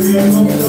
Thank you.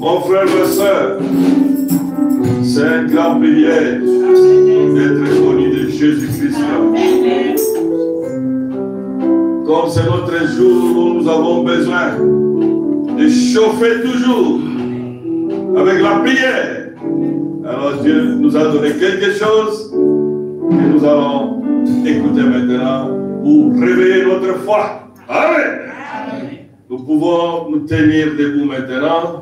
Mon frère, ma soeur, c'est un grand privilège d'être connu de Jésus-Christ. Comme c'est notre jour où nous avons besoin de chauffer toujours avec la prière. Alors Dieu nous a donné quelque chose que nous allons écouter maintenant pour réveiller notre foi. Amen. Nous pouvons nous tenir debout maintenant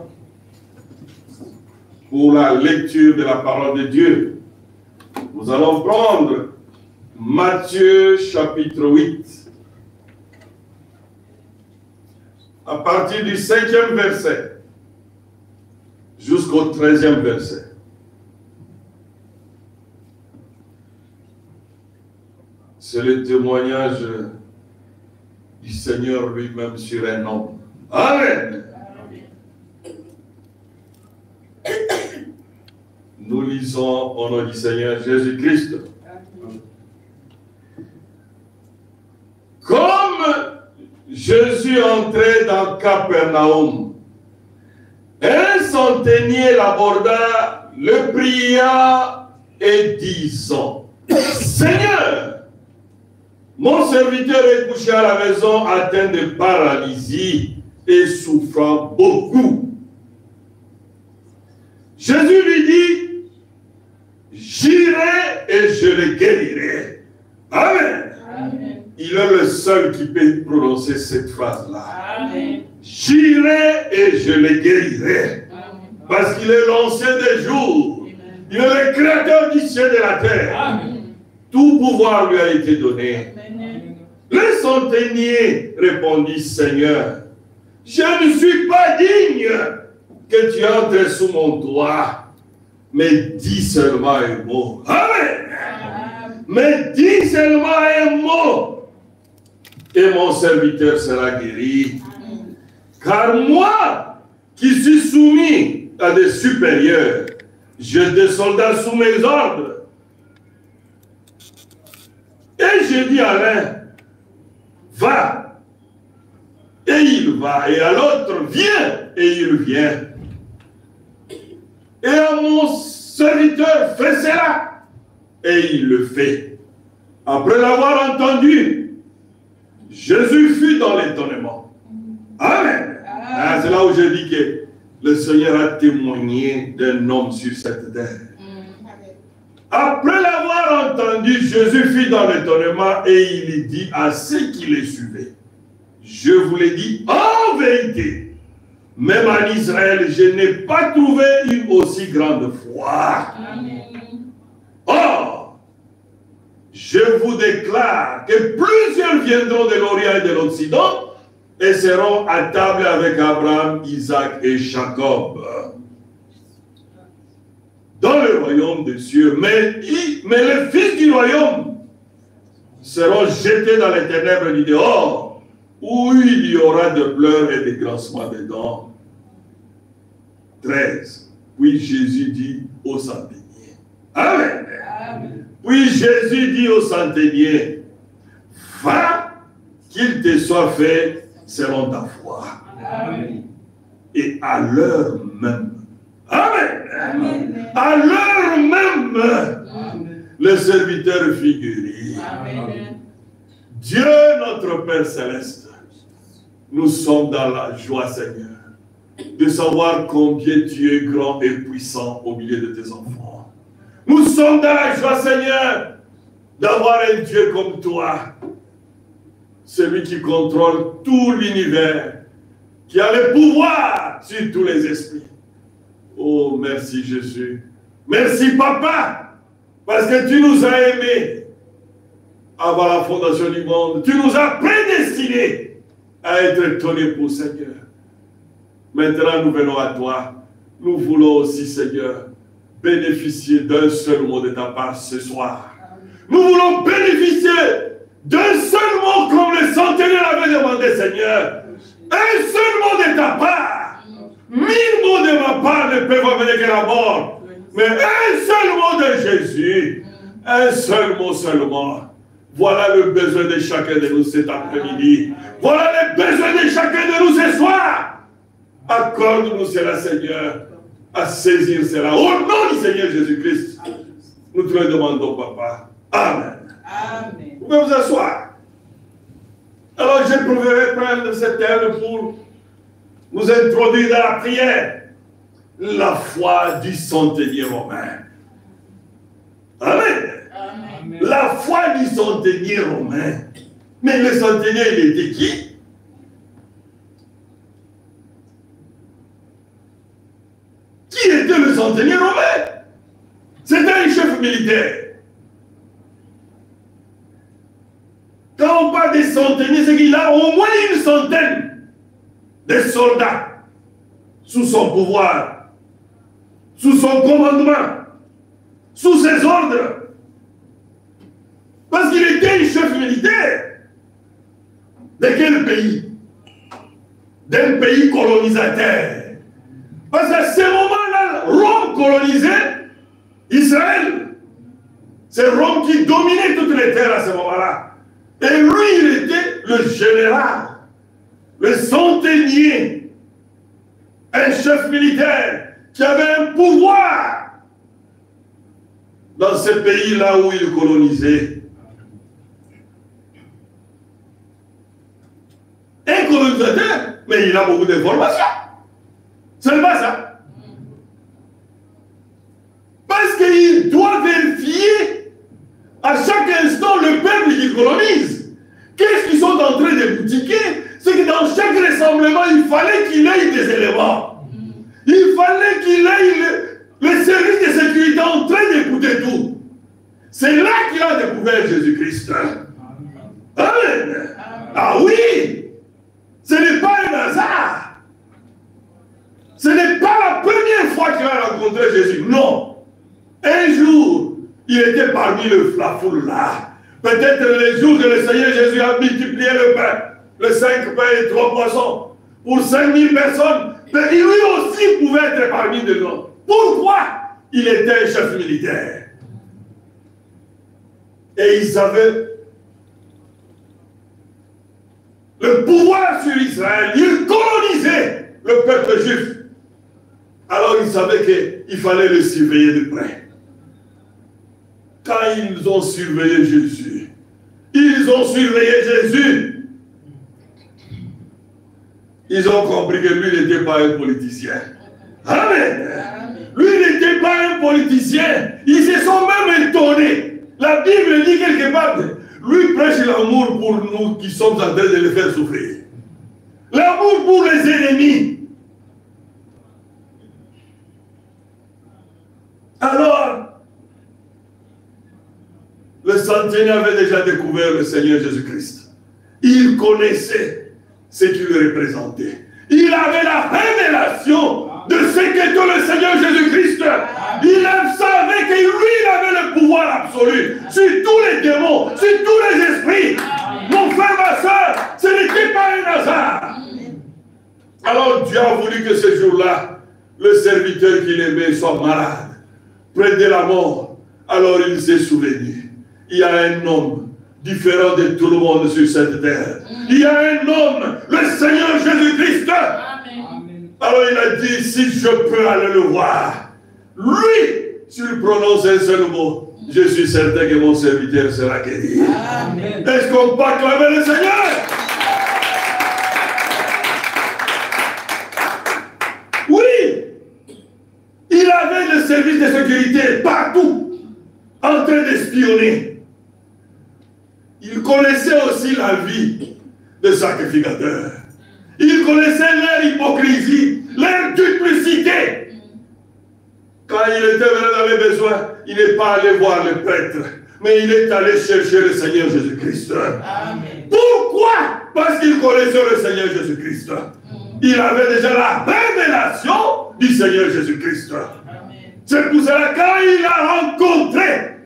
pour la lecture de la parole de Dieu. Nous allons prendre Matthieu chapitre 8. À partir du 5e verset jusqu'au 13e verset. C'est le témoignage du Seigneur lui-même sur un homme. Amen. Nous lisons au nom du Seigneur Jésus-Christ. Comme Jésus entrait dans Capernaum, un centenier l'aborda, le pria et disant, Seigneur, mon serviteur est couché à la maison atteint de paralysie et souffrant beaucoup. Jésus lui dit, j'irai et je le guérirai. Amen. Amen. Il est le seul qui peut prononcer cette phrase-là. J'irai et je le guérirai. Amen. Parce qu'il est l'ancien des jours. Amen. Il est le créateur du ciel et de la terre. Amen. Tout pouvoir lui a été donné. Amen. Le centenier répondit, Seigneur, je ne suis pas digne que tu entres sous mon toit, mais dis seulement un mot. Amen. Amen. Mais dis seulement un mot, et mon serviteur sera guéri. Amen. Car moi, qui suis soumis à des supérieurs, j'ai des soldats sous mes ordres. Et j'ai dit à l'un, va, et il va, et à l'autre, viens, et il vient. Et à mon serviteur, fais cela, et il le fait. Après l'avoir entendu, Jésus fut dans l'étonnement. Amen. Ah, c'est là où je dis que le Seigneur a témoigné d'un homme sur cette terre. Après l'avoir entendu, Jésus fut dans l'étonnement et il dit à ceux qui les suivaient, je vous l'ai dit en vérité, même en Israël, je n'ai pas trouvé une aussi grande foi. Amen. Or, je vous déclare que plusieurs viendront de l'Orient et de l'Occident et seront à table avec Abraham, Isaac et Jacob dans le royaume des cieux. Mais les fils du royaume seront jetés dans les ténèbres du dehors, où il y aura de pleurs et de grincements de dents. 13. Puis Jésus dit au centenier. Amen. Amen. Puis Jésus dit au centenier, va, qu'il te soit fait selon ta foi. Amen. Et à l'heure même, Amen. Amen. À l'heure même, amen, le serviteur fut guéri. Amen. Dieu, notre Père Céleste, nous sommes dans la joie, Seigneur, de savoir combien tu es grand et puissant au milieu de tes enfants. Nous sommes dans la joie, Seigneur, d'avoir un Dieu comme toi, celui qui contrôle tout l'univers, qui a le pouvoir sur tous les esprits. Oh, merci Jésus. Merci Papa, parce que tu nous as aimés avant la fondation du monde. Tu nous as prédestinés à être ton époux, Seigneur. Maintenant, nous venons à toi. Nous voulons aussi, Seigneur, bénéficier d'un seul mot de ta part ce soir. Nous voulons bénéficier d'un seul mot comme le centenaire avait demandé, Seigneur. Un seul mot de ta part. 1000 mots de ma part ne peuvent amener que la mort. Mais un seul mot de Jésus. Un seul mot seulement. Voilà le besoin de chacun de nous cet après-midi. Voilà le besoin de chacun de nous ce soir. À Accorde-nous cela, Seigneur, à saisir cela. Au nom du Seigneur Jésus-Christ, nous te le demandons, Papa. Amen. Amen. Vous pouvez vous asseoir. Alors, je préférerais prendre cette terre pour nous introduire dans la prière. La foi du centenier romain. Amen. Amen. La foi du centenier romain. Mais le centenier, il était qui? Qui était le centenier romain? C'était un chef militaire. Quand on parle des centeniers, c'est qu'il a au moins une centaine de soldats sous son pouvoir, sous son commandement, sous ses ordres. Parce qu'il était un chef militaire. De quel pays? D'un pays colonisateur. Parce qu'à ce moment-là, Rome colonisait Israël. C'est Rome qui dominait toutes les terres à ce moment-là. Et lui, il était le général, le centenier, un chef militaire qui avait un pouvoir dans ce pays-là où il colonisait. Un colonisateur, mais il a beaucoup d'informations. C'est pas ça. Parce qu'il doit vérifier à chaque instant le peuple qui colonise. Qu'est-ce qu'ils sont en train de boutiquer? C'est que dans chaque rassemblement, il fallait qu'il ait des éléments. Il fallait qu'il ait le service de sécurité en train d'écouter tout. C'est là qu'il a découvert Jésus-Christ. Amen. Ah oui! Ce n'est pas un hasard. Ce n'est pas la première fois qu'il a rencontré Jésus. Non. Un jour, il était parmi la foule là. Peut-être les jours que le Seigneur Jésus a multiplié le pain, les 5 pains et 3 poissons, pour 5000 personnes, mais lui aussi pouvait être parmi dedans. Pourquoi? Il était un chef militaire. Et il savait le pouvoir sur Israël. Il colonisait le peuple juif. Alors il savait qu'il fallait le surveiller de près. Quand ils ont surveillé Jésus, ils ont compris que lui n'était pas un politicien. Amen. Lui n'était pas un politicien. Ils se sont même étonnés. La Bible dit quelque part, lui prêche l'amour pour nous qui sommes en train de les faire souffrir. L'amour pour les ennemis. Alors, le centenier avait déjà découvert le Seigneur Jésus-Christ. Il connaissait ce qu'il représentait. Il avait la révélation de ce qu'était le Seigneur Jésus-Christ. Il savait que lui, il avait le pouvoir absolu sur tous les démons, sur tous les esprits. Mon frère, ma soeur, ce n'était pas un hasard. Alors Dieu a voulu que ce jour-là, le serviteur qu'il aimait soit malade, près de la mort. Alors il s'est souvenu. Il y a un homme différent de tout le monde sur cette terre. Il y a un homme, le Seigneur Jésus-Christ. Alors il a dit, si je peux aller le voir, lui, s'il prononce un seul mot, je suis certain que mon serviteur sera guéri. Est-ce qu'on peut acclamer le Seigneur? Oui, il avait le service de sécurité partout, en train d'espionner. Il connaissait aussi la vie des sacrificateurs. Il connaissait leur hypocrisie, leur duplicité. Quand il était venu dans les besoins, il n'est pas allé voir le prêtre, mais il est allé chercher le Seigneur Jésus-Christ. Pourquoi? Parce qu'il connaissait le Seigneur Jésus-Christ. Il avait déjà la révélation du Seigneur Jésus-Christ. C'est pour cela quand il a rencontré,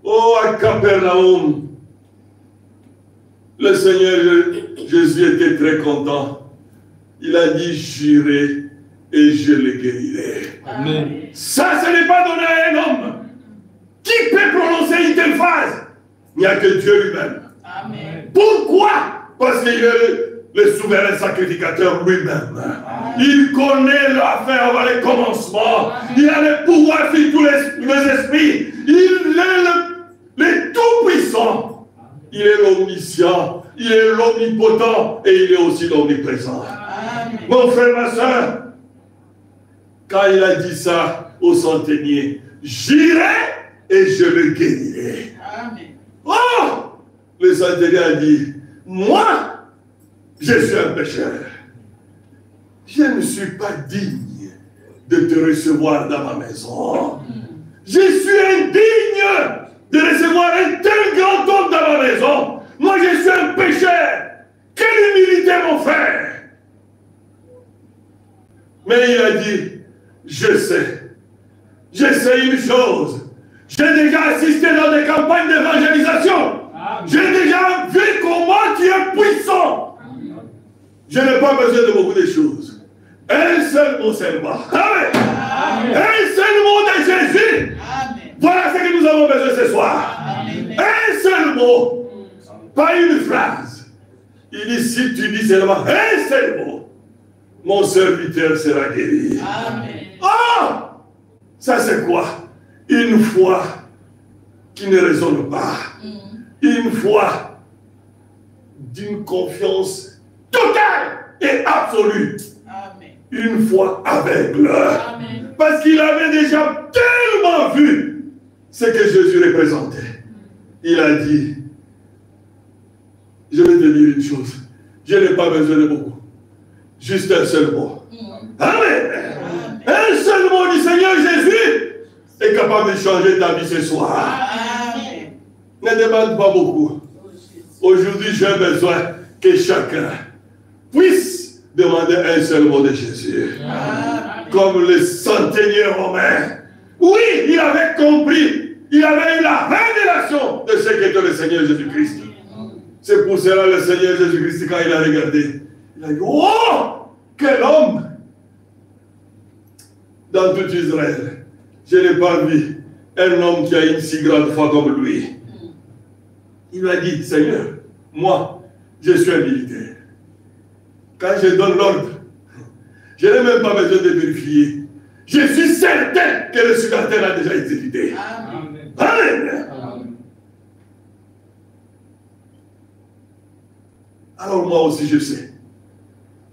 à Capernaum, le Seigneur Jésus était très content. Il a dit, j'irai et je le guérirai. Amen. Ça, ce n'est pas donné à un homme. Qui peut prononcer une telle phrase? Il n'y a que Dieu lui-même. Pourquoi? Parce qu'il est le souverain sacrificateur lui-même. Il connaît la fin avant les commencements. Il a le pouvoir sur tous les esprits. Il est le tout-puissant. Il est l'omniscient. Il est l'omnipotent. Et il est aussi l'omniprésent. Mon frère, ma soeur, quand il a dit ça au centenier, j'irai et je le guérirai. Oh! Le centenier a dit, moi, je suis un pécheur. Je ne suis pas digne de te recevoir dans ma maison. Je suis indigne de recevoir un tel grand homme dans ma maison. Moi, je suis un pécheur. Quelle humilité, mon frère. Mais il a dit, je sais une chose. J'ai déjà assisté dans des campagnes d'évangélisation. J'ai déjà vu comment tu es puissant. Je n'ai pas besoin de beaucoup de choses. Un seul mot seulement. Amen. Un seul mot de Jésus. Amen. Voilà ce que nous avons besoin ce soir. Amen. Un seul mot. Pas une phrase. Il dit, si tu dis seulement un seul mot, mon serviteur sera guéri. Amen. Oh! Ça c'est quoi? Une foi qui ne raisonne pas. Une foi d'une confiance totale et absolue. Amen. Une foi aveugle. Amen. Parce qu'il avait déjà tellement vu ce que Jésus représentait. Il a dit, je vais te dire une chose. Je n'ai pas besoin de beaucoup. Juste un seul mot. Amen. Un seul mot du Seigneur Jésus est capable de changer ta vie ce soir. Amen. Ne demande pas beaucoup. Aujourd'hui, j'ai besoin que chacun puisse demander un seul mot de Jésus. Amen. Comme le centenier romain. Oui, il avait compris. Il avait eu la révélation de ce qu'était le Seigneur Jésus-Christ. C'est pour cela le Seigneur Jésus-Christ, quand il a regardé, il a dit, oh, quel homme! Dans tout Israël, je n'ai pas vu un homme qui a une si grande foi comme lui. Il lui a dit, Seigneur, moi, je suis un militaire. Quand je donne l'ordre, je n'ai même pas besoin de vérifier. Je suis certain que le successeur a déjà exécuté. Amen. Amen. Amen. Alors moi aussi je sais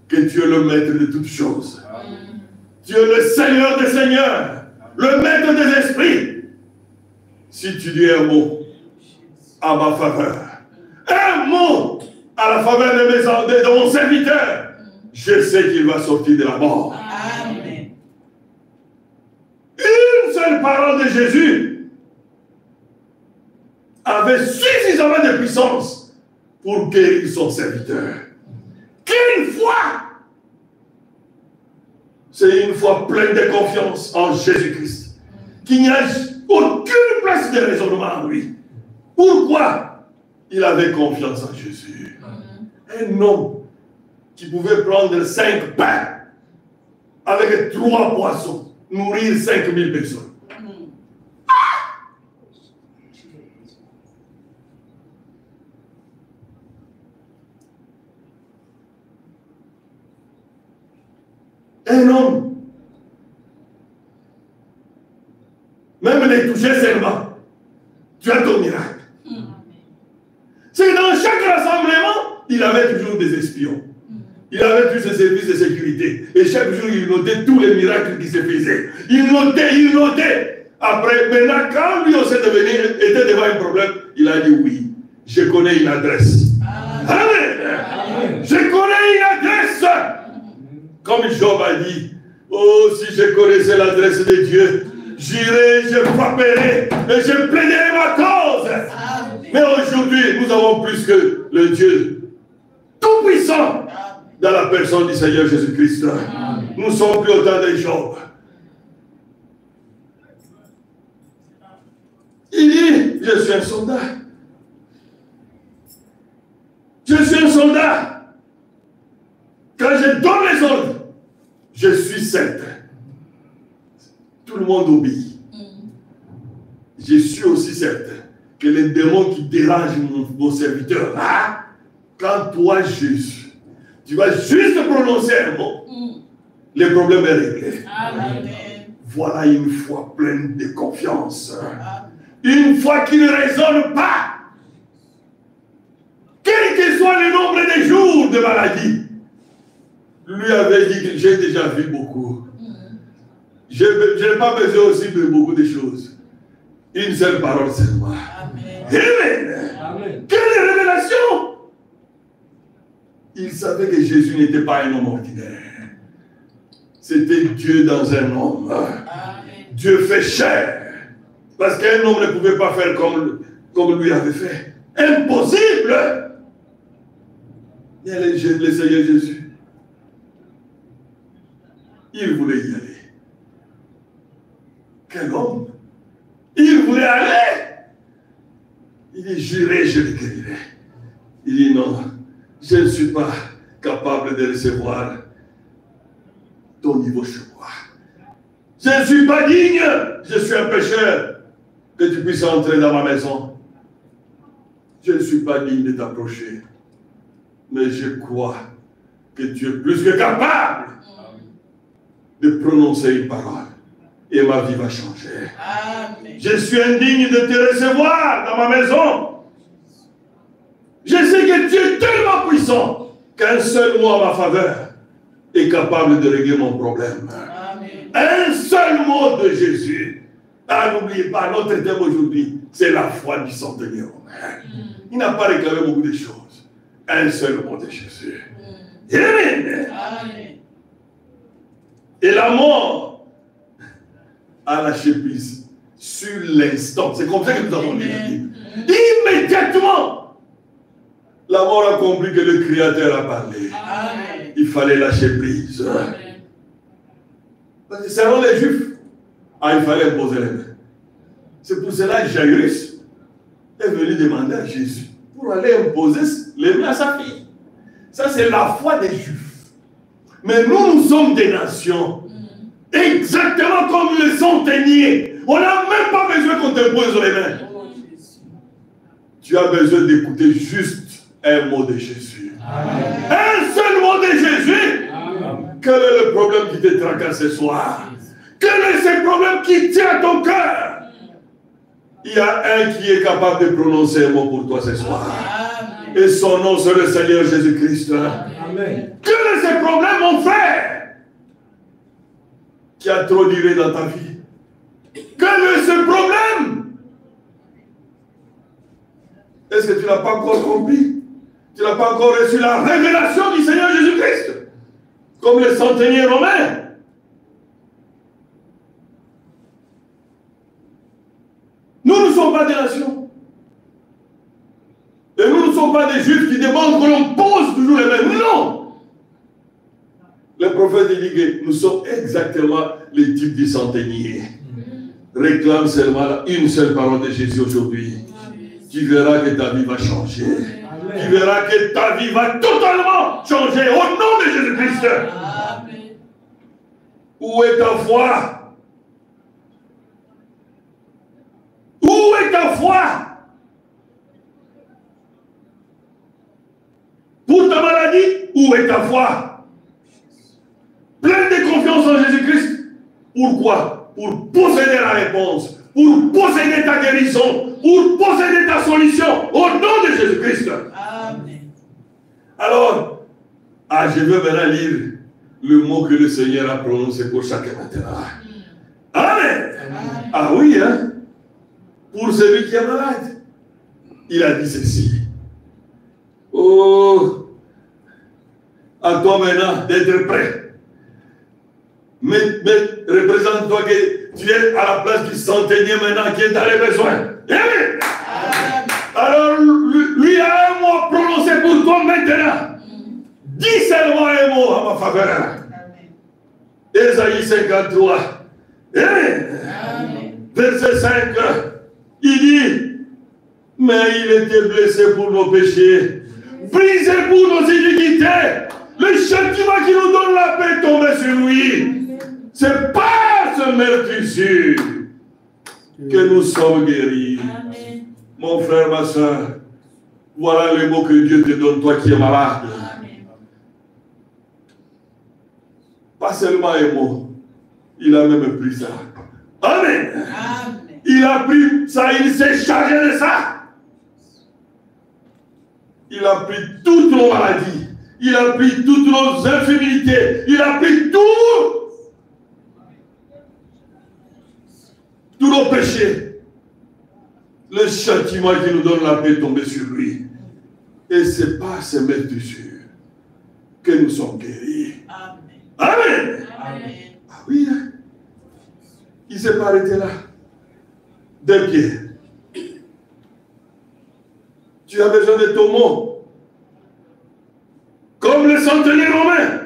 que tu es le maître de toutes choses. Amen. Tu es le Seigneur des seigneurs, le maître des esprits. Si tu dis un mot à ma faveur, un mot à la faveur de mon serviteur, je sais qu'il va sortir de la mort. Amen. Une seule parole de Jésus avait suffisamment de puissance pour guérir son serviteur. Qu'une foi! C'est une foi pleine de confiance en Jésus-Christ. Qu'il n'y a aucune place de raisonnement en lui. Pourquoi? Il avait confiance en Jésus. Un homme qui pouvait prendre 5 pains avec 3 poissons, nourrir 5000 personnes. Un homme, même les toucher seulement, tu as ton miracle. C'est que dans chaque rassemblement, il avait toujours des espions. Il avait tous ses services de sécurité. Et chaque jour, il notait tous les miracles qui se faisaient. Il notait. Après, maintenant, quand lui aussi était devant un problème, il a dit oui, je connais une adresse. Amen. Je connais une adresse. Comme Job a dit, oh, si je connaissais l'adresse de Dieu, j'irai, je frapperai et je plaiderai ma cause. Amen. Mais aujourd'hui, nous avons plus que le Dieu tout-puissant dans la personne du Seigneur Jésus-Christ. Nous ne sommes plus autant de Job. Il dit, je suis un soldat. Je suis un soldat. Quand je donne les ordres, je suis certain. Tout le monde obéit. Je suis aussi certain que les démons qui dérangent mon serviteur, là, quand toi, Jésus, tu vas juste prononcer un mot, le problème est réglé. Amen. Voilà une foi pleine de confiance. Une foi qui ne raisonne pas. Quel que soit le nombre de jours de maladie. Lui avait dit que j'ai déjà vu beaucoup. Je n'ai pas besoin aussi de beaucoup de choses. Une seule parole seulement. Amen. Amen. Amen. Quelle révélation! Il savait que Jésus n'était pas un homme ordinaire. C'était Dieu dans un homme. Amen. Dieu fait chair. Parce qu'un homme ne pouvait pas faire comme lui avait fait. Impossible! Mais le Seigneur Jésus, il voulait y aller. Quel homme! Il voulait aller! Il dit, j'irai, je le guérirai. Il dit, non, je ne suis pas capable de recevoir ton niveau chez moi. Je ne suis pas digne, je suis un pécheur, que tu puisses entrer dans ma maison. Je ne suis pas digne de t'approcher, mais je crois que tu es plus que capable de prononcer une parole. Et ma vie va changer. Amen. Je suis indigne de te recevoir dans ma maison. Je sais que tu es tellement puissant qu'un seul mot à ma faveur est capable de régler mon problème. Amen. Un seul mot de Jésus. Ah, n'oubliez pas, notre thème aujourd'hui, c'est la foi du centenier romain. Il n'a pas réclamé beaucoup de choses. Un seul mot de Jésus. Amen. Amen. Et la mort a lâché prise sur l'instant. C'est comme ça que nous avons lu la Bible. Immédiatement, la mort a compris que le Créateur a parlé. Amen. Il fallait lâcher prise. Amen. Parce que selon les Juifs, il fallait imposer les mains. C'est pour cela que Jairus est venu demander à Jésus pour aller imposer les mains à sa fille. Ça, c'est la foi des Juifs. Mais nous sommes des nations. Exactement comme le centenier. On n'a même pas besoin qu'on t'impose les mains. Tu as besoin d'écouter juste un mot de Jésus. Amen. Un seul mot de Jésus. Amen. Quel est le problème qui te tracasse ce soir? Quel est ce problème qui tient à ton cœur? Il y a un qui est capable de prononcer un mot pour toi ce soir. Amen. Et son nom, c'est le Seigneur Jésus-Christ. Amen. Quel est ce problème, mon frère, qui a trop duré dans ta vie? Quel est ce problème? Est-ce que tu n'as pas encore compris? Tu n'as pas encore reçu la révélation du Seigneur Jésus-Christ? Comme le centenier romain. Nous ne sommes pas des nations. Et nous ne sommes pas des Juifs qui demandent que l'on pose toujours les mêmes. Non! Le prophète dit que nous sommes exactement les types du centenier. Réclame seulement une seule parole de Jésus aujourd'hui. Tu verras que ta vie va changer. Amen. Tu verras que ta vie va totalement changer au nom de Jésus-Christ. Où est ta foi? Où est ta foi? Pour ta maladie, où est ta foi? Plein de confiance en Jésus-Christ. Pourquoi? Pour posséder la réponse, pour posséder ta guérison, pour posséder ta solution, au nom de Jésus-Christ. Amen. Alors, je veux maintenant lire le mot que le Seigneur a prononcé pour chacun maintenant. Amen. Amen. Ah oui, hein? Pour celui qui est malade, il a dit ceci. Oh, à toi maintenant d'être prêt. Mais représente-toi que tu es à la place du centenier maintenant qui est dans les besoins. Amen. Alors, lui a un mot prononcé pour toi maintenant. Dis seulement un mot à ma faveur. Ésaïe 53. Amen. Verset 5. Il dit, mais il était blessé pour nos péchés, brisé pour nos iniquités. Le châtiment qui nous donne la paix est tombé sur lui. C'est par ce meurtrissure que nous sommes guéris. Amen. Mon frère, ma soeur, voilà le mot que Dieu te donne, toi qui es malade. Amen. Pas seulement un mot. Il a même pris ça. Amen. Amen. Il a pris ça, il s'est chargé de ça. Il a pris toutes nos maladies. Il a pris toutes nos infirmités. Il a pris tous nos péchés. Le châtiment qui nous donne la paix est tombé sur lui. Et c'est par se mettre dessus que nous sommes guéris. Amen. Amen. Amen. Ah oui, hein? Il ne s'est pas arrêté là. Deux pieds. Tu as besoin de ton mot. Comme le centenier romain.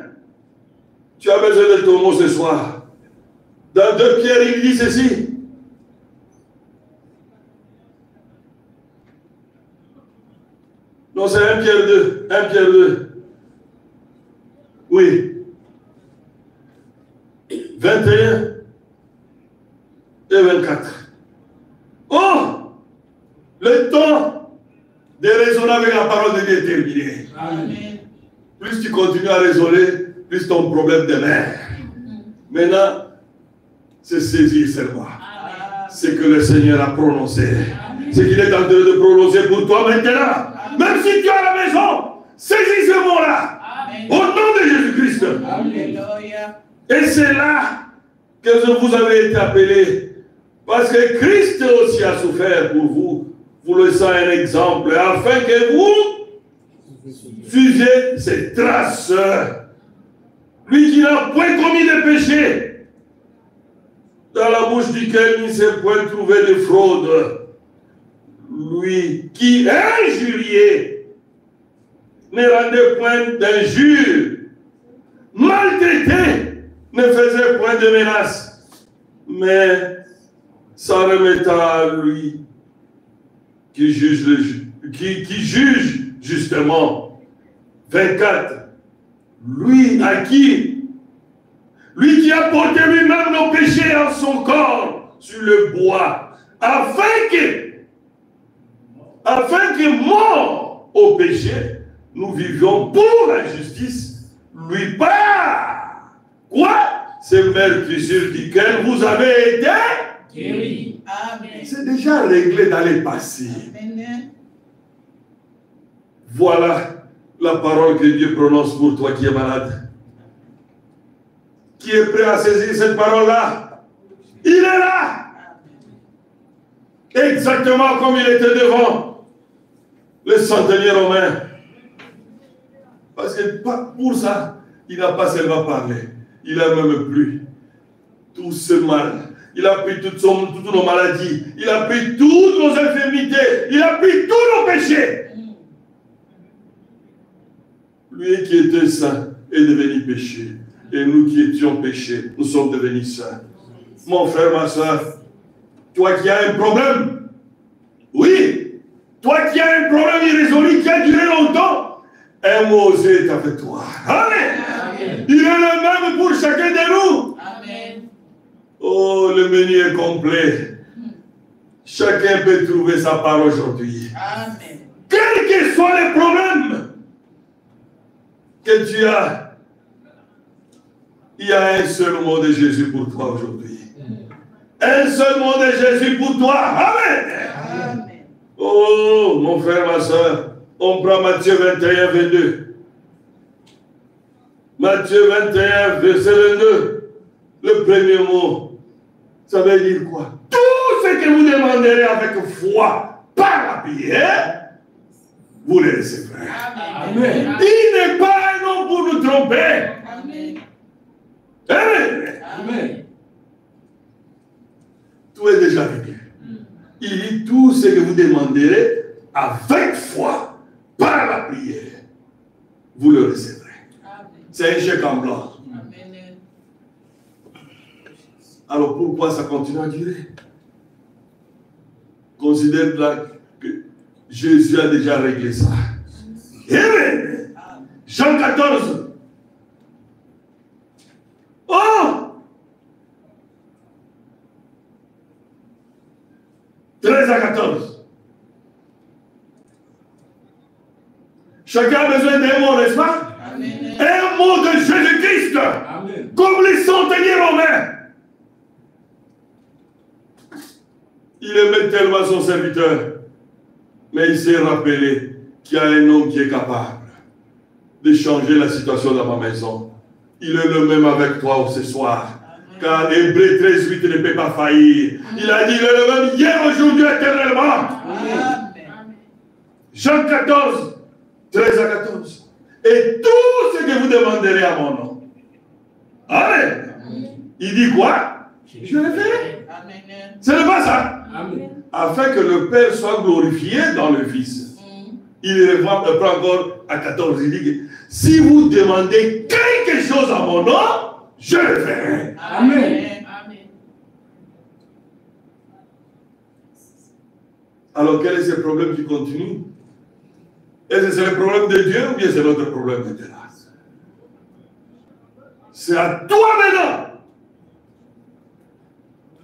Tu as besoin de ton mot ce soir. Dans 2 Pierre, il dit ceci. Non, c'est 1 Pierre 2. 1 Pierre 2. Oui. 21 et 24. Oh! Le temps de raisonner avec la parole de Dieu est terminé. Amen. Plus tu continues à raisonner, plus ton problème demeure. Maintenant, c'est saisir seulement ce que le Seigneur a prononcé. Ce qu'il est en train de prononcer pour toi maintenant. Même si tu es à la maison, saisis ce mot-là. Au nom de Jésus-Christ. Et c'est là que vous avez été appelés. Parce que Christ aussi a souffert pour vous. Vous le savez un exemple. Afin que vous suiviez ses traces. Lui qui n'a point commis de péché. Dans la bouche duquel il ne s'est point trouvé de fraude. Lui qui injuriait ne rendait point d'injure. Maltraité ne faisait point de menace. Mais s'en remettant à lui qui juge, qui juge justement. 24. Lui à qui? Lui qui a porté lui-même nos péchés en son corps sur le bois, afin que mort au péché, nous vivions pour la justice, lui par quoi? C'est meurtrissure duquel vous avez été guéri. Amen. C'est déjà réglé dans les passés. Amen. Voilà la parole que Dieu prononce pour toi qui es malade. Qui est prêt à saisir cette parole-là? Il est là. Exactement comme il était devant le centenier romain. Parce que pour ça, il n'a pas seulement parlé. Il a même pris tout ce mal. Il a pris toutes nos maladies. Il a pris toutes nos infirmités. Il a pris tous nos péchés. Lui qui était saint est devenu péché. Et nous qui étions péchés, nous sommes devenus saints. Mon frère, ma soeur, toi qui as un problème, oui, toi qui as un problème irrésolu qui a duré longtemps, un Mosée est avec toi. Amen. Amen. Il est le même pour chacun de nous. Amen. Oh, le menu est complet. Chacun peut trouver sa part aujourd'hui. Amen. Quels que soient les problèmes que tu as, il y a un seul mot de Jésus pour toi aujourd'hui. Un seul mot de Jésus pour toi. Amen. Amen. Oh, mon frère, ma soeur, on prend Matthieu 21, 22. Matthieu 21, verset 22. Le premier mot, ça veut dire quoi? Tout ce que vous demanderez avec foi par la prière, vous le recevrez. Amen. Il n'est pas un homme pour nous tromper. Amen. Amen. Amen. Tout est déjà réglé. Il dit tout ce que vous demanderez avec foi par la prière, vous le recevrez. C'est un chèque en blanc. Amen. Alors pourquoi ça continue à durer? Considère que Jésus a déjà réglé ça. Amen. Jean 14. Oh! 13 à 14. Chacun a besoin d'un mot, n'est-ce pas? Amen. Un mot de Jésus-Christ. comme les centeniers romains. Il aimait tellement son serviteur, mais il s'est rappelé qu'il y a un homme qui est capable de changer la situation dans ma maison. Il est le même avec toi ce soir. Car Hébreux 13:8 ne peut pas faillir. Il a dit, il est le même hier, aujourd'hui, éternellement. Amen. Jean 14, 13 à 14. Et tout ce que vous demanderez à mon nom. Amen. Il dit quoi? Je le ferai. Ce n'est pas ça. Amen. Afin que le Père soit glorifié dans le Fils. Il reprend encore à 14. Il dit que si vous demandez quelque chose à mon nom, je le ferai. Amen. Alors quel est ce problème qui continue? Est-ce que c'est le problème de Dieu ou bien c'est notre problème maintenant? C'est à toi maintenant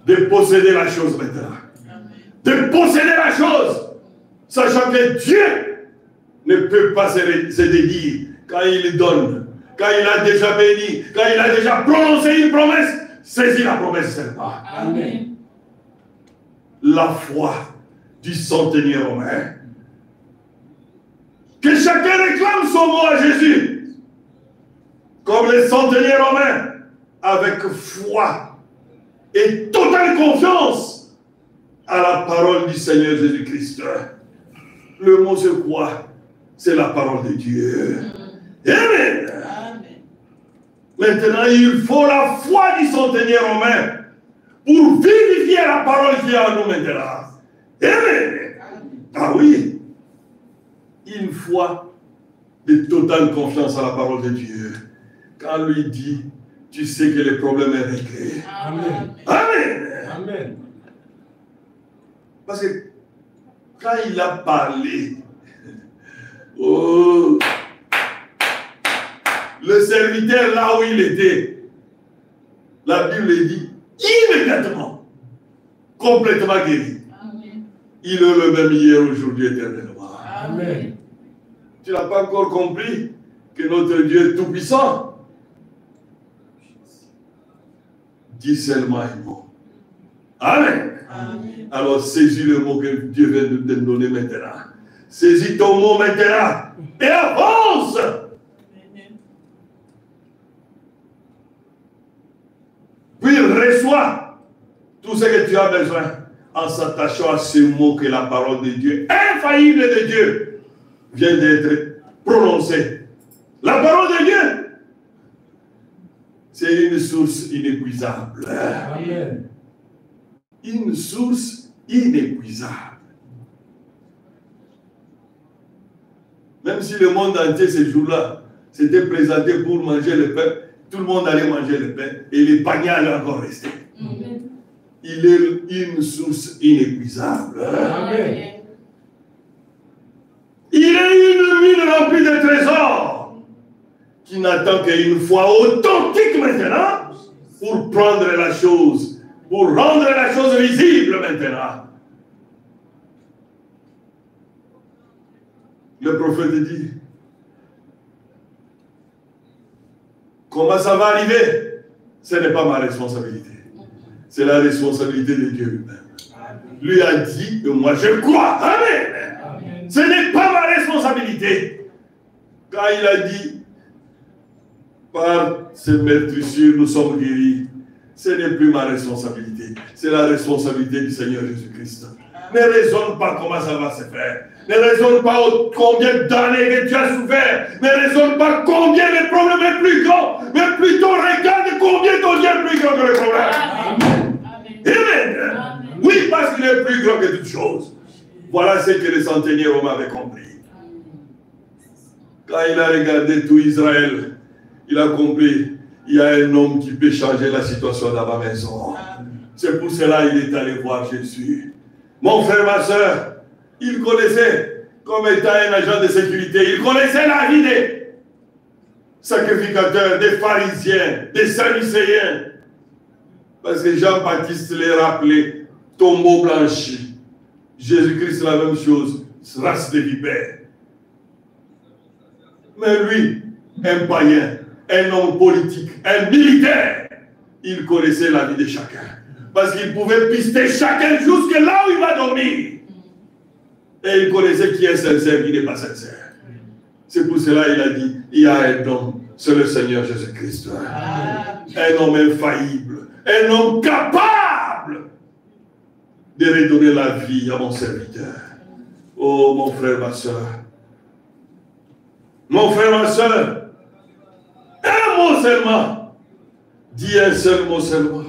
de posséder la chose maintenant. De posséder la chose, sachant que Dieu ne peut pas se dédire quand il donne, quand il a déjà béni, quand il a déjà prononcé une promesse, saisis la promesse seulement. Amen. La foi du centenier romain. Que chacun réclame son mot à Jésus, comme les centeniers romains, avec foi et totale confiance à la parole du Seigneur Jésus-Christ. Le mot c'est quoi? C'est la parole de Dieu. Amen. Amen. Maintenant, il faut la foi du centenier romain pour vivifier la parole qui est en nous maintenant. Amen. Ah oui. Une foi de totale confiance à la parole de Dieu. Quand lui dit, tu sais que le problème est réglé. Amen. Amen. Amen. Parce que quand il a parlé, oh, le serviteur là où il était, la Bible dit immédiatement, complètement guéri. Amen. Il est le même hier, aujourd'hui, éternellement. Amen. Tu n'as pas encore compris que notre Dieu est tout-puissant? Dis seulement un mot. Amen. Amen. Alors saisis le mot que Dieu vient de te donner maintenant. Saisis ton mot maintenant et avance. Puis reçois tout ce que tu as besoin en s'attachant à ce mot que la parole de Dieu, infaillible de Dieu, vient d'être prononcée. La parole de Dieu, c'est une source inépuisable. Amen. Une source inépuisable. Même si le monde entier, ce jour-là, s'était présenté pour manger le pain, tout le monde allait manger le pain et les paniers allaient encore rester. Amen. Il est une source inépuisable. Amen. Il est une mine remplie de trésors qui n'attend qu'une foi authentique maintenant pour prendre la chose, pour rendre la chose visible maintenant. Le prophète dit, comment ça va arriver? Ce n'est pas ma responsabilité. C'est la responsabilité de Dieu lui-même. Lui a dit que moi je crois. Amen. Amen. Ce n'est pas ma responsabilité. Quand il a dit, par ces meurtrissures nous sommes guéris, ce n'est plus ma responsabilité. C'est la responsabilité du Seigneur Jésus-Christ. Ne raisonne pas comment ça va se faire. Ne raisonne pas combien d'années que tu as souffert. Ne raisonne pas combien le problème est plus grand. Mais plutôt regarde combien ton Dieu est plus grand que le problème. Amen. Amen. Amen. Oui, parce qu'il est plus grand que toutes choses. Voilà ce que le centenier romain avait compris. Quand il a regardé tout Israël, il a compris, il y a un homme qui peut changer la situation dans ma maison. C'est pour cela qu'il est allé voir Jésus. Mon frère, ma soeur, il connaissait, comme étant un agent de sécurité, il connaissait la vie des sacrificateurs, des pharisiens, des sadducéens. Parce que Jean-Baptiste les rappelait, tombeau blanchi. Jésus-Christ, la même chose, race de vipères. Mais lui, un païen, un homme politique, un militaire, il connaissait la vie de chacun. Parce qu'il pouvait pister chacun jusque là où il va dormir. Et il connaissait qui est sincère, qui n'est pas sincère. C'est pour cela qu'il a dit, il y a un homme, c'est le Seigneur Jésus-Christ. Un homme infaillible, un homme capable de redonner la vie à mon serviteur. Oh mon frère, ma soeur. Mon frère, ma soeur. Un mot seulement. Dis un seul mot seulement.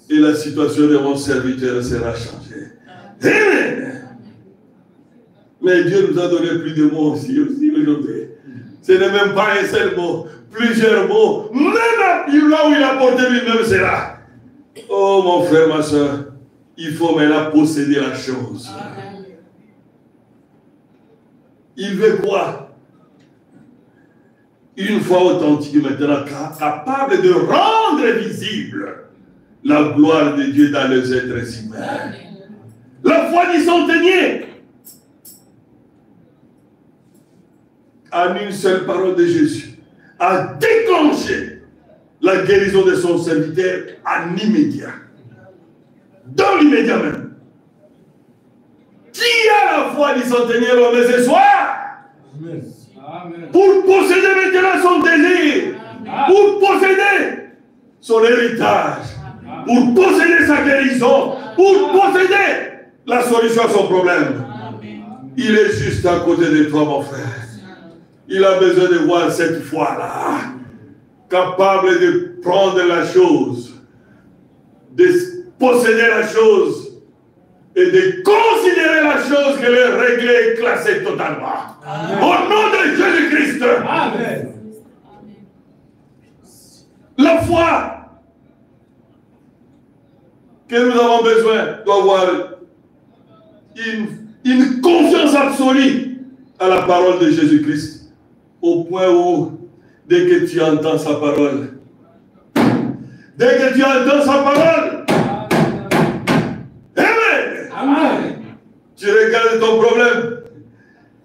Et la situation de mon serviteur sera changée. Amen. Mais Dieu nous a donné plus de mots aussi aujourd'hui. Ce n'est même pas un seul mot, plusieurs mots. Même là où il a porté lui-même, c'est là. Oh mon frère, ma soeur, il faut maintenant posséder la chose. Il veut quoi? Une foi authentique maintenant, capable de rendre visible la gloire de Dieu dans les êtres humains. La foi du centenier. En une seule parole de Jésus, a déclenché la guérison de son serviteur en immédiat. Dans l'immédiat même. Qui a la foi du centenier Romain ce soir? Amen. Pour posséder maintenant son désir, pour posséder son héritage, pour posséder sa guérison, pour posséder la solution à son problème. Il est juste à côté de toi, mon frère. Il a besoin de voir cette foi-là, capable de prendre la chose, de posséder la chose et de considérer la chose qu'elle est réglée et classée totalement. Amen. Au nom de Jésus-Christ. Amen. La foi que nous avons besoin doit avoir une confiance absolue à la parole de Jésus-Christ. Au point où, dès que tu entends sa parole, Amen. Amen. Tu regardes ton problème,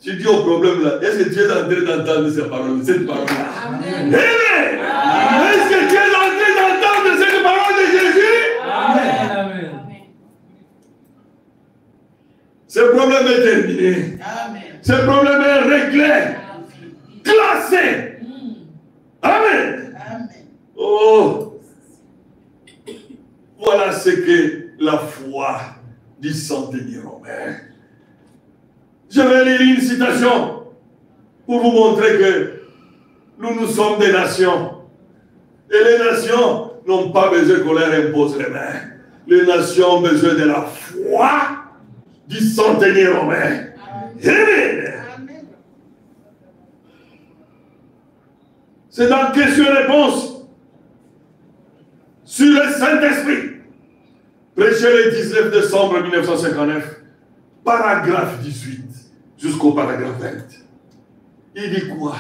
tu dis au problème là, est-ce que tu es en train d'entendre cette parole-là? Amen. Est-ce que tu es en train d'entendre cette parole de Jésus? Amen. Amen. Ce problème est terminé. Amen. Ce problème est réglé. Classé. Amen. Amen. Oh, voilà ce que la foi du centenier Romain. Je vais lire une citation pour vous montrer que nous sommes des nations. Et les nations n'ont pas besoin qu'on leur impose les mains. Les nations ont besoin de la foi du centenier Romain. Amen. C'est dans question-réponse sur le Saint-Esprit. Prêché le 19 décembre 1959, paragraphe 18 jusqu'au paragraphe 20. Il dit quoi?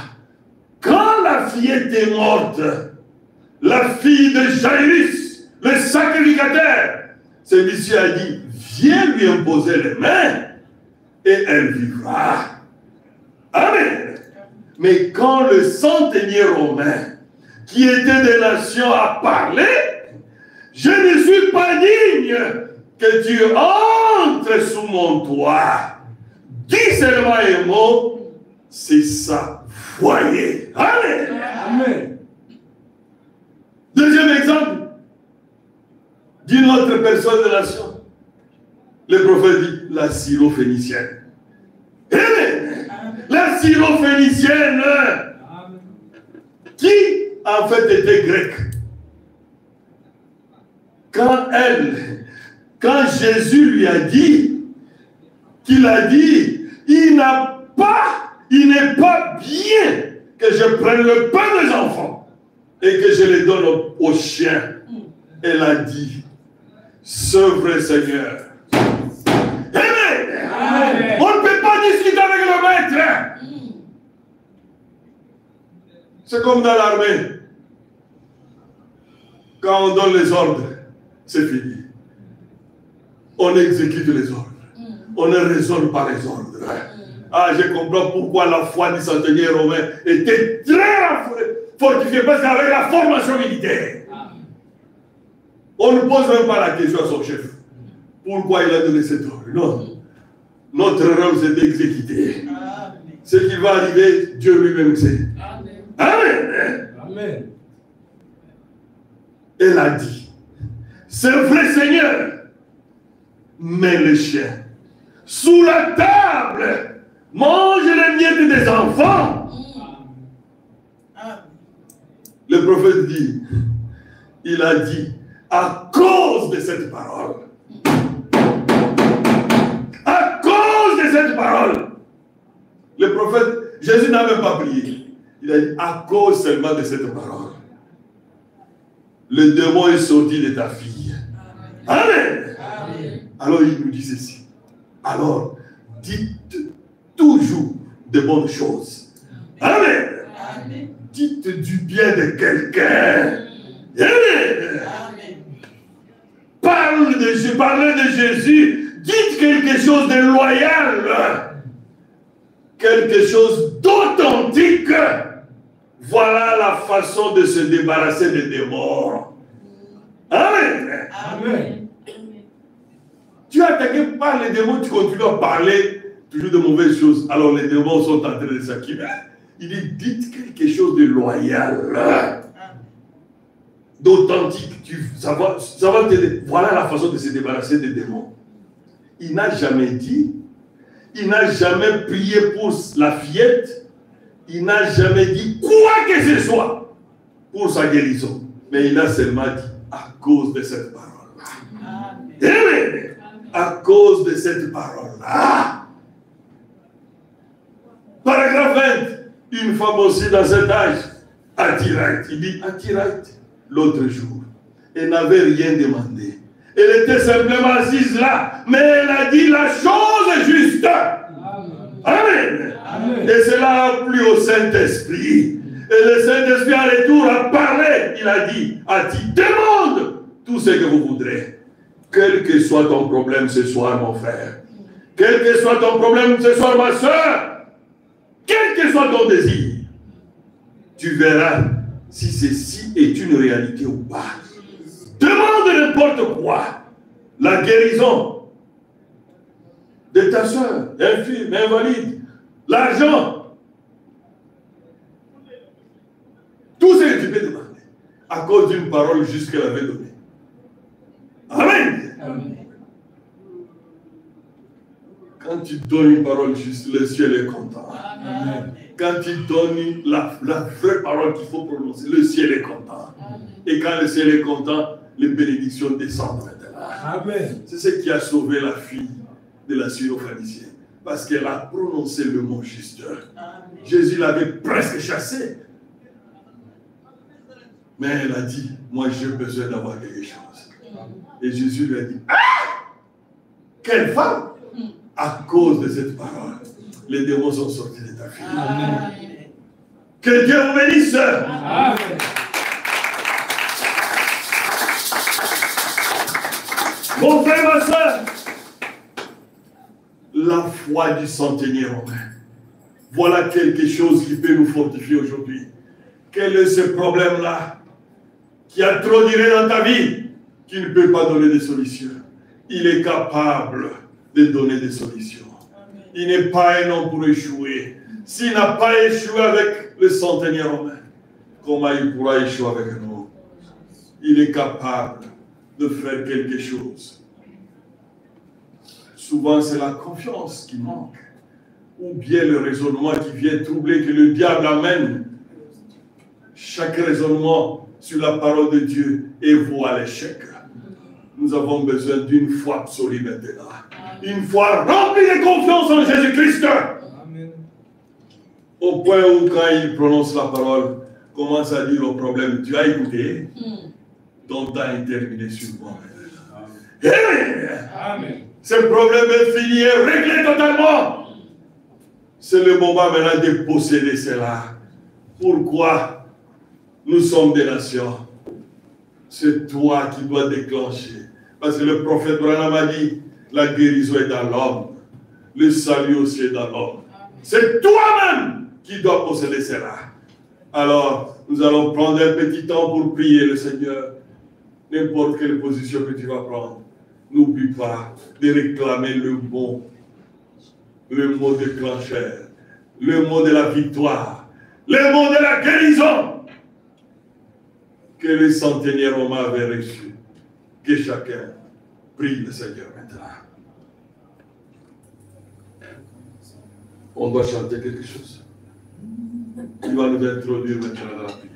Quand la fillette est morte, la fille de Jairus, le sacrificateur, celui-ci a dit, viens lui imposer les mains et elle vivra. Amen. Mais quand le centenier Romain, qui était des nations, a parlé, je ne suis pas digne que tu entres sous mon toit. Dis seulement un mot, c'est ça. Voyez. Amen. Amen. Deuxième exemple d'une autre personne de nation. Le prophète dit la Syro-Phénicienne. Amen. La Syro-Phénicienne, qui en fait était grecque. Quand Jésus lui a dit, qu'il a dit, il n'est pas bien que je prenne le pain des enfants et que je les donne aux chiens. Elle a dit, ce vrai Seigneur. Amen. Amen. On ne peut pas discuter avec le maître. C'est comme dans l'armée. Quand on donne les ordres, c'est fini. On exécute les ordres. On ne raisonne pas les ordres. Ah, je comprends pourquoi la foi du centenier romain était très fortifiée, parce qu'avec la formation militaire. On ne pose même pas la question à son chef. Pourquoi il a donné cet ordre? Non. Notre rôle, c'est d'exécuter. Ce qui va arriver, Dieu lui-même sait. Amen. Amen. Elle a dit, c'est vrai Seigneur, mais les chiens, sous la table, mangent les miettes des enfants. Le prophète dit, il a dit, à cause de cette parole, à cause de cette parole, le prophète, Jésus n'a même pas prié. Il a dit, à cause seulement de cette parole, le démon est sorti de ta fille. Amen. Amen. Alors il nous dit ceci. Alors, dites toujours de bonnes choses. Amen. Amen. Dites du bien de quelqu'un. Amen. Amen. Parlez de Jésus. Dites quelque chose de loyal. Quelque chose d'authentique. Voilà la façon de se débarrasser des démons. Amen. Amen. Tu es attaqué par les démons, tu continues à parler toujours de mauvaises choses. Alors les démons sont en train de s'activer. Il dit, dites quelque chose de loyal, d'authentique. Ça va t'aider. Voilà la façon de se débarrasser des démons. Il n'a jamais dit, il n'a jamais prié pour la fillette. Il n'a jamais dit quoi que ce soit pour sa guérison. Mais il a seulement dit à cause de cette parole-là. Amen. À cause de cette parole-là. Paragraphe 20. Une femme aussi dans cet âge, à Tiraït. Il dit à Tiraït l'autre jour. Elle n'avait rien demandé. Elle était simplement assise là. Mais elle a dit la chose juste. Amen. Amen. Et cela a plu au Saint-Esprit. Et le Saint-Esprit en retour a parlé. Il a dit, demande tout ce que vous voudrez. Quel que soit ton problème ce soir, mon frère. Quel que soit ton problème ce soir, ma soeur. Quel que soit ton désir. Tu verras si ceci est une réalité ou pas. Demande n'importe quoi. La guérison de ta soeur, infirme, invalide, l'argent, tout ce que tu peux demander, à cause d'une parole juste qu'elle avait donnée. Amen. Amen. Quand tu donnes une parole juste, le ciel est content. Amen. Quand tu donnes la vraie parole qu'il faut prononcer, le ciel est content. Amen. Et quand le ciel est content, les bénédictions descendent maintenant. Amen. C'est ce qui a sauvé la fille de la syrophénicienne. Parce qu'elle a prononcé le mot juste. Amen. Jésus l'avait presque chassée. Mais elle a dit, moi j'ai besoin d'avoir quelque chose. Et Jésus lui a dit, ah! Quelle femme! À cause de cette parole, les démons sont sortis de ta fille. Amen. Que Dieu vous bénisse. Amen. Mon frère, ma soeur, la foi du centenier romain. Voilà quelque chose qui peut nous fortifier aujourd'hui. Quel est ce problème-là qui a trop duré dans ta vie, qui ne peut pas donner des solutions? Il est capable de donner des solutions. Amen. Il n'est pas un homme pour échouer. S'il n'a pas échoué avec le centenier romain, comment il pourra échouer avec nous? Il est capable de faire quelque chose. Souvent, c'est la confiance qui manque. Ou bien le raisonnement qui vient troubler, que le diable amène. Chaque raisonnement sur la parole de Dieu est voué à l'échec. Nous avons besoin d'une foi absolue maintenant. Une foi remplie de confiance en Jésus-Christ. Au point où quand il prononce la parole, commence à dire au problème, tu as écouté, ton temps est terminé sur moi. Amen. Ce problème est fini, est réglé totalement. C'est le moment maintenant de posséder cela. Pourquoi nous sommes des nations? C'est toi qui dois déclencher. Parce que le prophète Branham a dit, la guérison est dans l'homme. Le salut aussi est dans l'homme. C'est toi-même qui dois posséder cela. Alors, nous allons prendre un petit temps pour prier le Seigneur. N'importe quelle position que tu vas prendre, n'oublie pas de réclamer le mot déclencheur, le mot de la victoire, le mot de la guérison que le centenaire Romain avait reçu. Que chacun prie le Seigneur maintenant. On doit chanter quelque chose. Il va nous introduire maintenant dans la prière.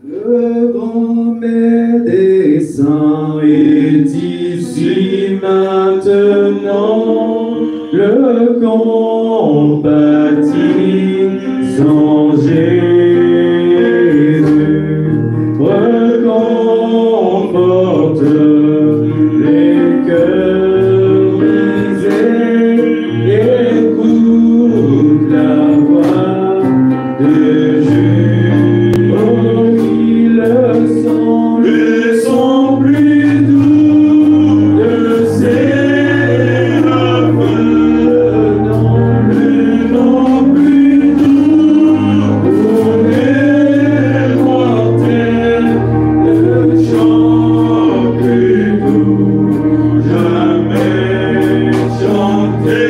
Le grand médecin est ici maintenant, le compatissant Jésus reconforte les cœurs brisés, écoute la voix de Jésus. Le sang plus doux de ses ravins, le nom plus doux pour les mortels, le chant plus doux jamais chanté.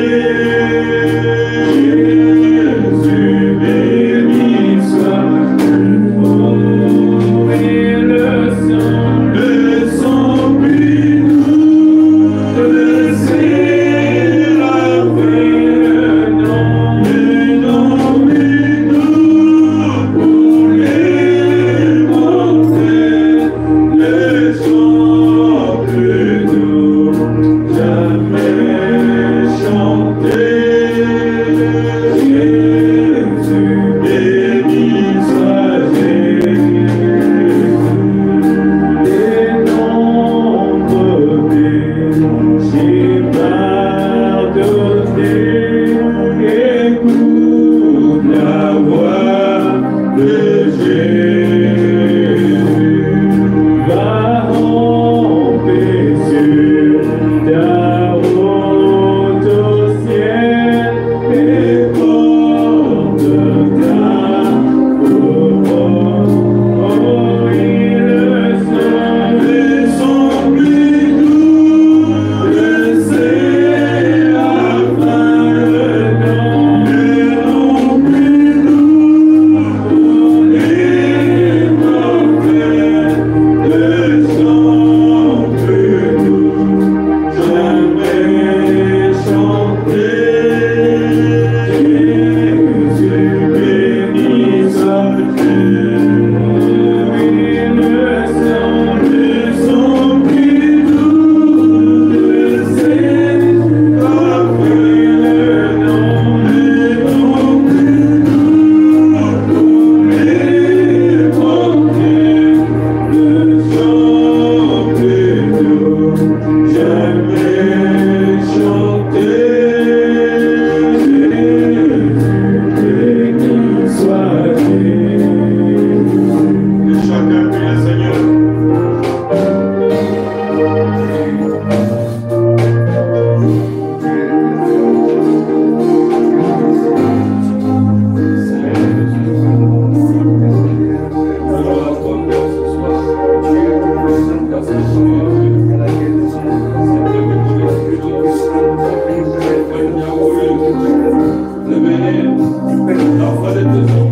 Jésus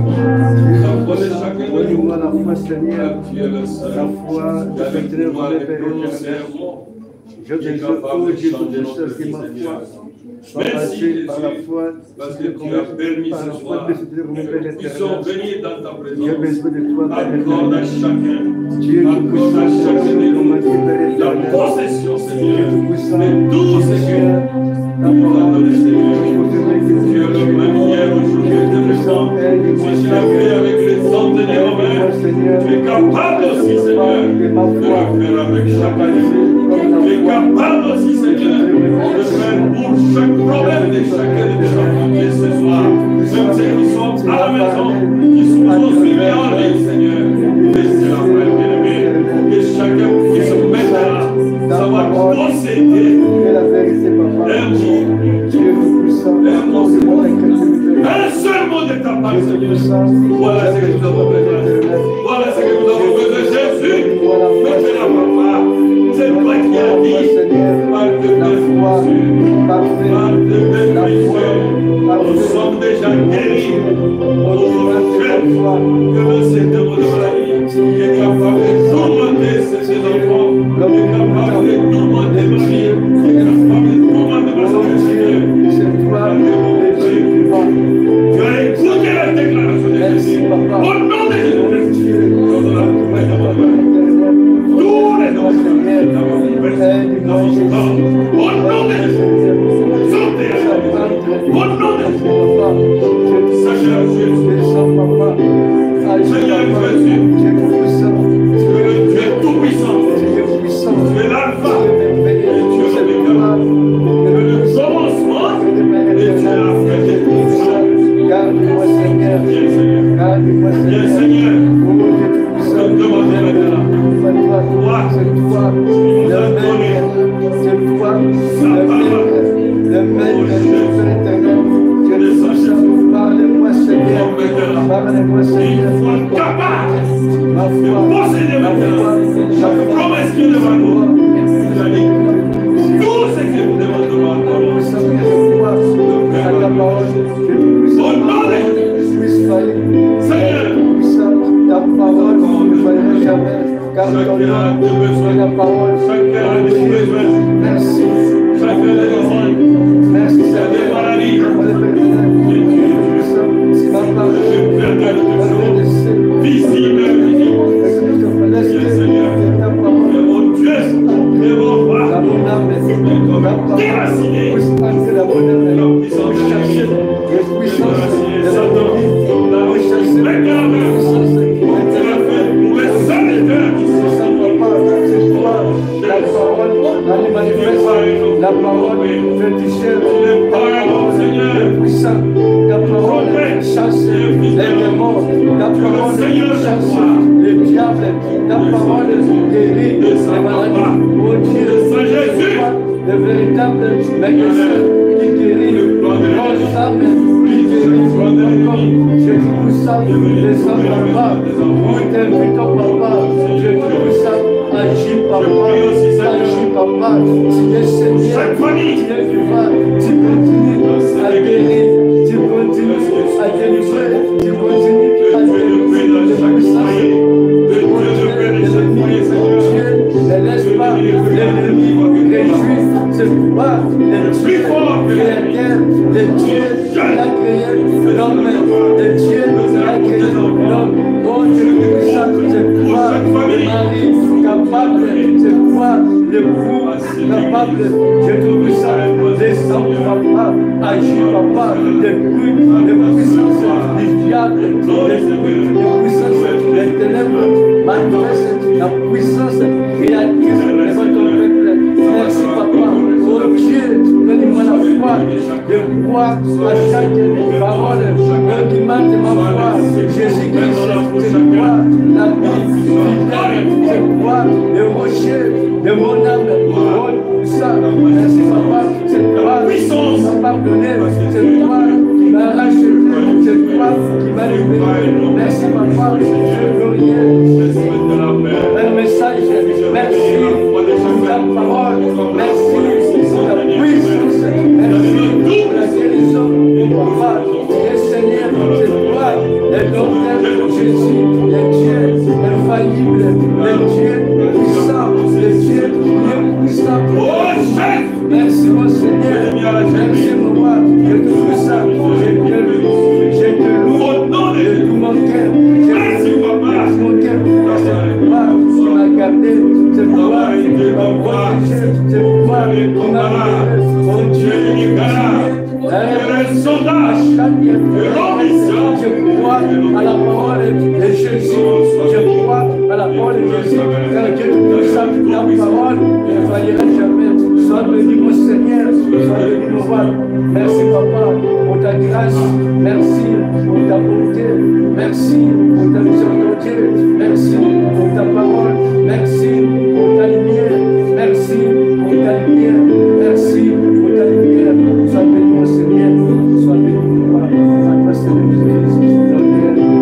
béni soit. Merci parce que tu as permis ce soir que nous puissions venir dans ta présence. Accorde à chacun de nous la possession, Seigneur, de tout ce que tu nous as donné, Seigneur. Tu es le même hier, aujourd'hui et demain. Si tu l'as fait avec les hommes de Romains, tu es capable aussi, Seigneur, de le faire avec chaque année. Tu es capable aussi, Seigneur, de faire pour chaque problème de chacun de tes enfants ce soir. Même ceux qui sont à la maison, qui sont aussi en ligne, Seigneur. Laissez la paix, bien-aimé. Que chacun puisse mettre là, savoir posséder un mot, Voilà ce que nous avons besoin. Voilà ce que nous avons besoin. Jésus, fais-la papa. C'est toi qui as dit, par de nous sommes déjà guéris. Que le Seigneur de la vie est capable de tourmenter ses enfants, est capable de tourmenter ma vie, est capable de tourmenter ma Seigneur. Tu as écouté la déclaration de Jésus. Au nom de Jésus, tous les noms au nom de Jésus, sortez au nom de Jésus. Seigneur Jésus, Seigneur Jésus, tu es le Dieu tout-puissant, tu es l'alpha et tu es l'oméga, tu es le commencement et tu es la fin de tout. Garde-moi Seigneur, garde-moi Bien Seigneur, nous te demandons maintenant, c'est toi, le maître éternel, que nous sommes. Parlez-moi Seigneur, parlez-moi Seigneur, capable de posséder maintenant la promesse qui est devant nous. Tout ce que nous demandons à toi, au nom de Jésus, Seigneur, ta parole ne faillira jamais, car ton nom est la parole. chacun a des besoins, Merci, chacun a des besoins, merci il y a des Seigneur. maladies, Si ma parole visibles et invisibles. La parole fétichère, la parole puissante, la parole chasse les démons, la parole chasse les diables, la parole guérit les maladies. Oh Dieu, le véritable médecin qui guérit nos âmes, qui guérit nos corps. Je vous salue les hommes papa, nous t'invitons papa, je vous salue, agis papa, agis papa, tu es Seigneur, tu es vivant, tu continues à guérir, tu continues à délivrer, tu continues à délivrer de puissance. Ne laisse pas l'ennemi réjouir, c'est toi, le Dieu créateur, le Dieu qui a créé l'homme, le Dieu qui a créé l'homme. Oh Dieu puissant, c'est toi, le mari capable, c'est toi, l'époux capable, Dieu puissant, descends papa, agis papa, depuis les puissances du diable, les puissances des ténèbres, manifeste la puissance créatrice de votre peuple. Merci papa, oh Dieu, donne-moi la foi de croire à chaque parole, argument de ma foi. Jésus-Christ, c'est toi la vie fidèle, c'est toi le rocher de mon âme. Oh ça, merci papa, c'est toi qui m'as pardonné, c'est toi qui m'as racheté, c'est toi qui m'as libéré. Merci papa, je veux rien. Un message, merci pour ta parole, merci pour ta puissance, merci pour la guérison de papa. Et Seigneur, c'est toi, le docteur Jésus, le Dieu infaillible, le Dieu puissant, le Dieu puissant. Merci mon Seigneur, merci mon roi, je te loue ça, je te loue de tout mon cœur, merci mon cœur, c'est toi qui m'as gardé, c'est toi qui m'as protégé, c'est toi qui m'as libéré, mon Dieu, je crois à la parole de Jésus, je crois à la parole de Jésus, car Dieu puissant, ta parole ne faillira jamais. Sois béni mon Seigneur, sois béni mon roi. Merci papa pour ta grâce, merci pour ta bonté, merci pour ta miséricorde, merci pour ta parole, merci pour ta lumière, merci pour ta lumière, merci pour ta lumière. Sois béni mon Seigneur, sois béni mon roi. À toi Seigneur Jésus,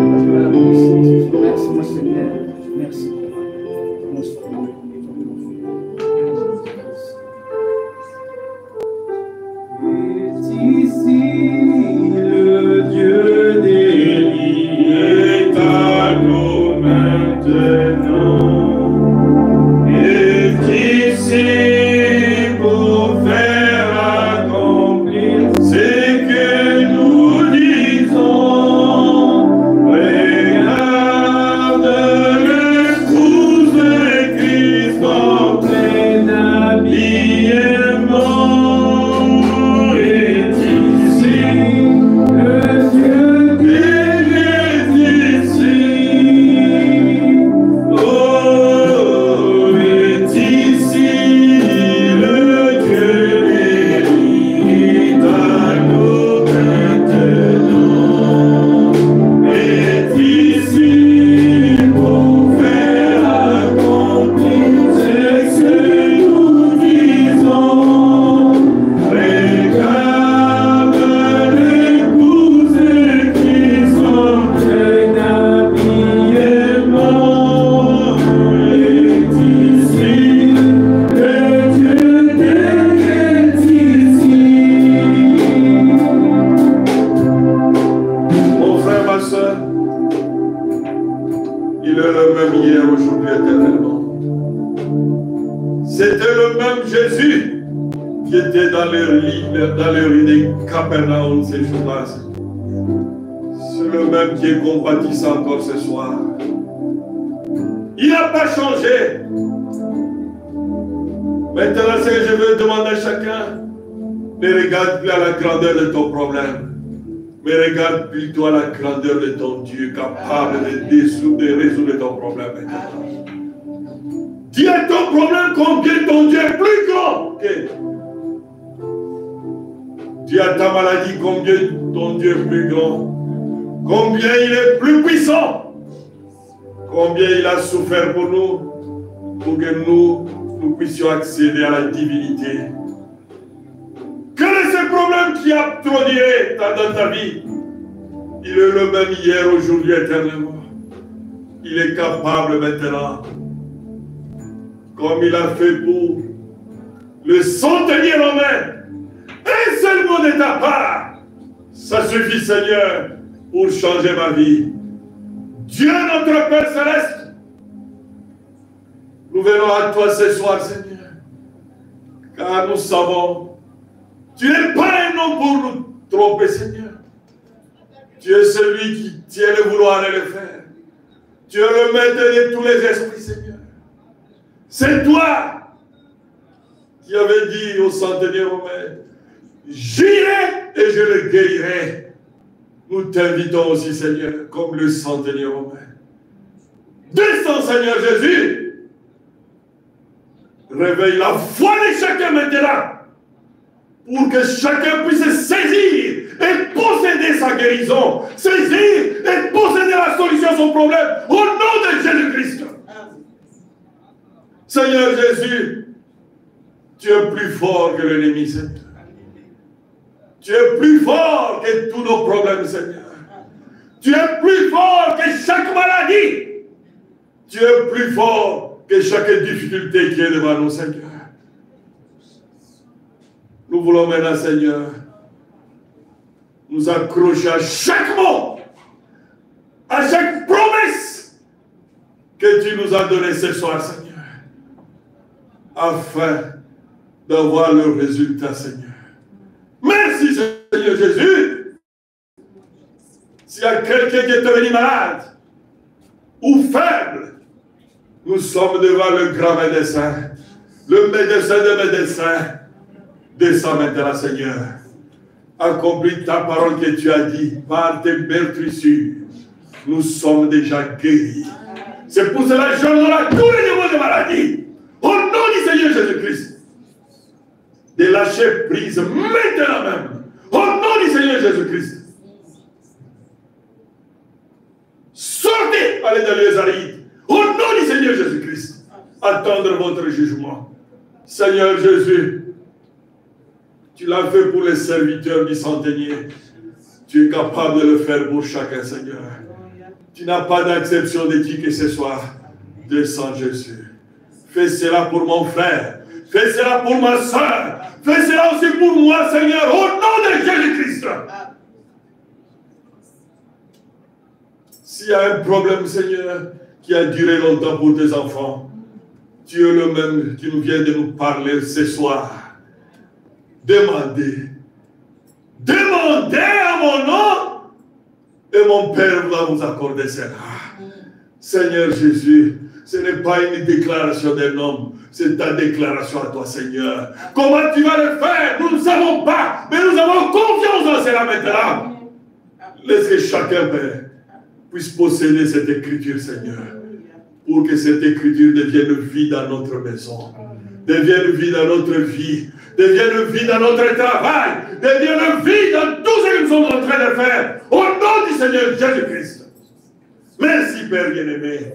C'était le même Jésus qui était dans les rues des Capernaum ces jours-là. C'est le même qui est compatissant encore ce soir. Il n'a pas changé. Maintenant, ce que je veux demander à chacun, ne regarde plus à la grandeur de ton problème, mais regarde plutôt à la grandeur de ton Dieu, capable de résoudre ton problème maintenant. Dis à ton problème combien ton Dieu est plus grand. Dis à ta maladie combien ton Dieu est plus grand. Combien il est plus puissant. Combien il a souffert pour nous, pour que nous puissions accéder à la divinité. Quel est ce problème qui a trop duré dans ta vie? Il est le même hier, aujourd'hui, éternellement. Il est capable maintenant, comme il a fait pour le centenier romain. Un seul mot de ta part, ça suffit, Seigneur, pour changer ma vie. Dieu, notre Père Céleste, nous venons à toi ce soir, Seigneur, car nous savons, tu n'es pas un homme pour nous tromper, Seigneur. Tu es celui qui tient le vouloir et le faire. Tu es le maître de tous les esprits, Seigneur. C'est toi qui avais dit au centenier romain, j'irai et je le guérirai. Nous t'invitons aussi, Seigneur, comme le centenier romain. Descends, Seigneur Jésus. Réveille la foi de chacun maintenant, pour que chacun puisse saisir et posséder sa guérison, saisir et posséder la solution à son problème, au nom de Jésus-Christ. Seigneur Jésus, tu es plus fort que l'ennemi, Seigneur. Tu es plus fort que tous nos problèmes, Seigneur. Tu es plus fort que chaque maladie. Tu es plus fort que chaque difficulté qui est devant nous, Seigneur. Nous voulons maintenant, Seigneur, nous accrocher à chaque mot, à chaque promesse que tu nous as donnée ce soir, Seigneur, afin d'avoir le résultat, Seigneur. Merci, Seigneur Jésus. S'il y a quelqu'un qui est devenu malade ou faible, nous sommes devant le grand médecin, le médecin des médecins. Descends maintenant, Seigneur. Accomplis ta parole que tu as dit par tes meurtrissures. Nous sommes déjà guéris. C'est pour cela que je donne à tous les démons de maladie. Au nom du Seigneur Jésus-Christ. De lâcher prise maintenant même. Au nom du Seigneur Jésus-Christ. Sortez, allez dans les arides. Au nom du Seigneur Jésus-Christ. Attendre votre jugement. Seigneur Jésus, tu l'as fait pour les serviteurs du centenier. Tu es capable de le faire pour chacun, Seigneur. Tu n'as pas d'acception de qui que ce soit. Descends, Jésus. Fais cela pour mon frère. Fais cela pour ma soeur. Fais cela aussi pour moi, Seigneur, au nom de Jésus-Christ. S'il y a un problème, Seigneur, qui a duré longtemps pour tes enfants, tu es le même qui nous vient de nous parler ce soir. Demandez. Demandez à mon nom et mon Père va vous accorder cela. Seigneur Jésus, ce n'est pas une déclaration d'un homme, c'est ta déclaration à toi, Seigneur. Comment tu vas le faire? Nous ne savons pas, mais nous avons confiance en cela maintenant. Laisse que chacun, Père, puisse posséder cette écriture, Seigneur, pour que cette écriture devienne vie dans notre maison, devienne vie dans notre vie, devienne vie dans notre travail, devienne vie dans tout ce que nous sommes en train de faire, au nom du Seigneur Jésus-Christ. Merci, Père bien-aimé,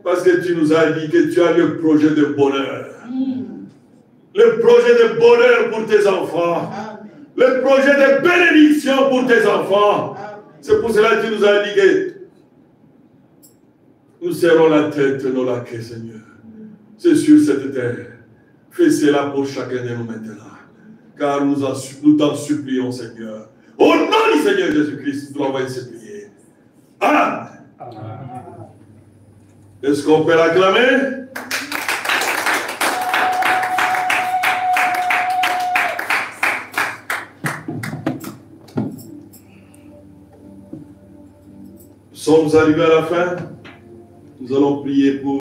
parce que tu nous as dit que tu as le projet de bonheur. Le projet de bonheur pour tes enfants. Le projet de bénédiction pour tes enfants. C'est pour cela que tu nous as dit que nous serrons la tête, non la queue, Seigneur. C'est sur cette terre. Fais cela pour chacun de nous maintenant. Car nous t'en supplions, Seigneur. Au nom du Seigneur Jésus-Christ, nous l'envoyons supplier. Amen. Est-ce qu'on peut l'acclamer? Nous sommes arrivés à la fin. Nous allons prier pour